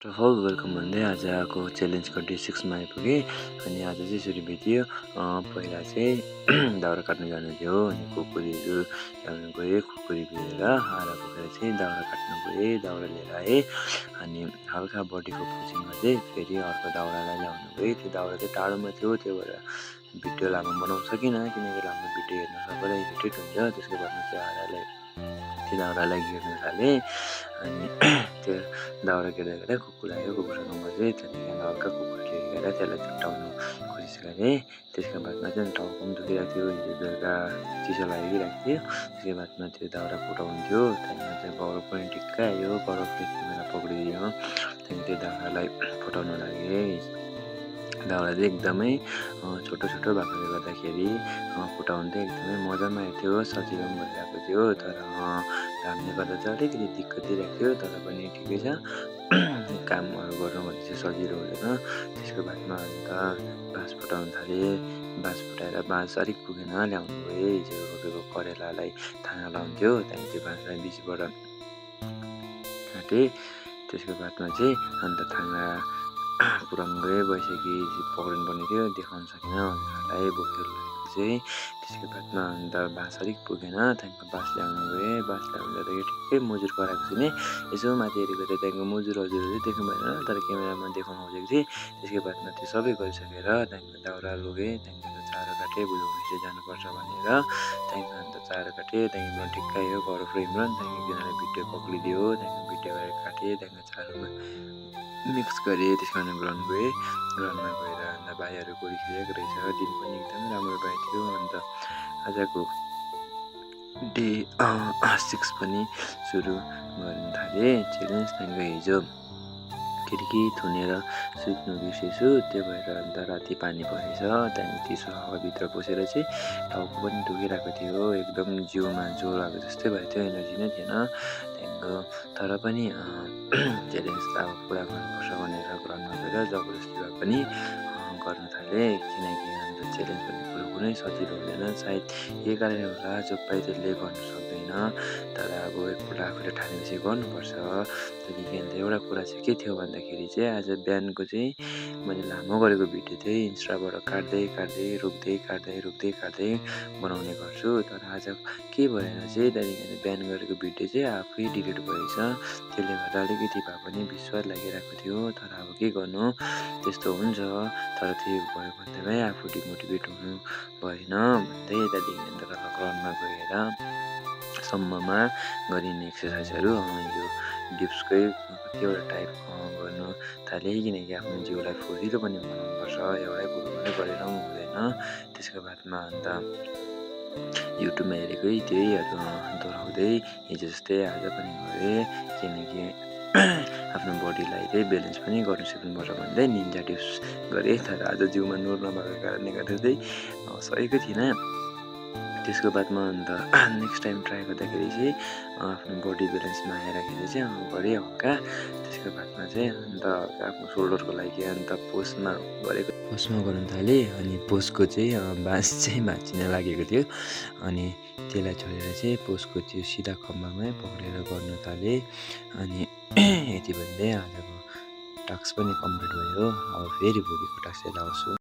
Welcome भन्दै आजको च्यालेन्जको day 6मा आइपुगेँ। अनि आज चाहिँ यसरी भेटियो। पहिला चाहिँ दाउरा काट्नु जानु थियो अनि खुकुरीहरू ल्याउनु गएँ। खुकुरी लिएर आएर बोकेर चाहिँ दाउरा काट्नु गएँ। दाउरा लिएर आएँ अनि हल्का बडीको पुजिङ गर्दै फेरि अर्को दाउरालाई ल्याउनु गएँ। त्यो दाउरा चाहिँ टाढोमा थियो, त्यो भएर भिडियो लामो बनाउन सकिनँ, किनकि लामो भिडियो हेर्न सबैलाई इरिटेट हुन्छ। त्यसको बादमा चाहिँ त्यो दाउरालाई गिर्न थालेँ अनि त्यो दाउरा गिर्दा कुकुर आयो। कुकुरसँग मजाले त्यहाँदेखि हल्का कुकुरले हेरेर त्यसलाई छुट्टाउनु कोसिस गरेँ। त्यसको बादमा चाहिँ टाउको पनि दुखिरहेको थियो, हिजो बेलुका चिसो लागिरहेको थियो। त्यसको बादमा त्यो दाउरा फुटाउनु थियो, त्यहाँदेखि चाहिँ बरफ पनि ठिक्कै आयो, बरफले क्यामेरा पक्रिदियो। त्यहाँदेखि त्यो दाउरालाई फुटाउनु लागेँ। दाउरा चाहिँ एकदमै छोटो छोटो भएकोले गर्दाखेरि फुटाउनु चाहिँ एकदमै मजा पनि आएको थियो, सजिलो पनि भइरहेको थियो। तर घामले गर्दा चाहिँ अलिकति दिक्कत दिइरहेको थियो, तर पनि ठिकै छ। कामहरू गर्नु भने चाहिँ सजिलो हुँदैन। त्यसको बादमा अन्त बाँस फुटाउनु थालेँ। बाँस फुटाएर बाँस अलिक पुगेन, ल्याउनु गएँ। हिजो रोपेको करेलालाई थाङ्ना लाउँथ्यो, त्यहाँदेखि त्यो बाँसलाई बिचबाट काटेँ। त्यसको बादमा चाहिँ अन्त थाङ्ना पुऱ्याउनु गएँ। बैसकी पक्रिनु पर्ने थियो, देखाउनु सकिनँ हजुरहरूलाई बोकेर लगेको चाहिँ। त्यसको बादमा अन्त बाँस अलिक पुगेन, त्यहाँदेखिको बाँस ल्याउनु गएँ। बाँस ल्याउनु जाँदाखेरि ठिक्कै मुजुर कराएको थिएँ नि, यसो माथि हेरेको त त्यहाँदेखिको मुजुर हजुरहरू देख्नु भएन, तर क्यामेरामा देखाउनु खोजेको थिएँ। त्यसको बादमा त्यो सबै गरिसकेर त्यहाँदेखिको दाउरा लगेँ। त्यहाँदेखिको चारो काटेँ, भोलि होमस्टे जानुपर्छ भनेर। त्यहाँदेखिको अन्त चारो काटेँ, त्यहाँदेखिको ठिक्कै आयो बरफ र इमरान। त्यहाँदेखि एकजनाले भिडियो पक्रिदियो, त्यहाँदेखिको भिडियो गरेर काटेँ। त्यहाँदेखिको चारोमा मिक्स गरेँ। त्यसको अनि ग्राउन्ड गएँ। ग्राउन्डमा गएर अन्त भाइहरू गोली खेलेको रहेछ। दिन पनि एकदमै राम्रो भएको थियो। अन्त आजको डे 6 पनि सुरु गर्न थालेँ च्यालेन्ज। त्यहाँदेखिको हिजो खिड्की थुनेर सुत्नु बिर्सेछु, त्यो भएर अन्त राति पानी परेछ। त्यहाँदेखि चिसो हावाभित्र पसेर चाहिँ टाउको पनि दुखिरहेको थियो, एकदम जिउमा जोर आएको जस्तै भएको थियो, एनर्जी नै थिएन। त्यहाँदेखिको तर पनि च्यालेन्ज त अब पुरा गर्नुपर्छ भनेर ग्राउन्डमा गएर जबरजस्ती भए पनि गर्न थालेँ। किनकि अन्त च्यालेन्ज भन्ने कुरो कुनै सजिलो हुँदैन, सायद यही कारणले होला जो पायो त्यसले गर्नु सक्दैन। तर अब एकपल्ट आफूले ठानेपछि गर्नुपर्छ। त्यहाँदेखि अन्त एउटा कुरा चाहिँ के थियो भन्दाखेरि चाहिँ आज बिहानको चाहिँ मैले लामो गरेको भिडियो चाहिँ इन्स्टाबाट काट्दै बनाउने गर्छु। तर आज के भएर चाहिँ त्यहाँदेखि बिहान गरेको भिडियो चाहिँ आफै डिलिट भएछ। त्यसले गर्दा अलिकति भए पनि विश्वास लागिरहेको थियो। तर अब के गर्नु, त्यस्तो हुन्छ। तर त्यो भयो भन्दैमै आफू डिमोटिभेट हुनु भएन भन्दै त्यहाँदेखि अन्त ग्राउन्डमा गएर सम्ममा गरिने एक्सर्साइजहरू यो डिप्सकै कतिवटा टाइप गर्नु थालेँ। किनकि आफ्नो जिउलाई फुर्तिलो पनि बनाउनुपर्छ, एउटै कुरो मात्रै गरेर पनि हुँदैन। त्यसको बादमा अन्त युट्युबमा हेरेकै त्यहीहरू दोहोऱ्याउँदै हिजो जस्तै आज पनि गरेँ। किनकि आफ्नो बडीलाई चाहिँ ब्यालेन्स पनि गर्नु सिक्नुपर्छ भन्दै निन्जा टिप्स गरेँ। तर आज जिउमा नुर नभएको कारणले गर्दा चाहिँ सकेको थिइनँ। त्यसको बादमा अन्त नेक्स्ट टाइम ट्राई गर्दाखेरि चाहिँ आफ्नो बडी ब्यालेन्समा आएरखेरि चाहिँ गरेँ हल्का। त्यसको बादमा चाहिँ अन्त आफ्नो सोल्डरको लागि अन्त पोस्टमा गर्नु थालेँ। अनि पोस्टको चाहिँ बाँस चाहिँ भाँचिन लागेको थियो, अनि त्यसलाई छोडेर चाहिँ पोस्टको त्यो सिधा खम्बामै पक्रेर गर्नु थालेँ। अनि यति भन्दै आजको टास्क पनि कम्प्लिट भयो। अब फेरि भोलिको टास्क लिएर आउँछु।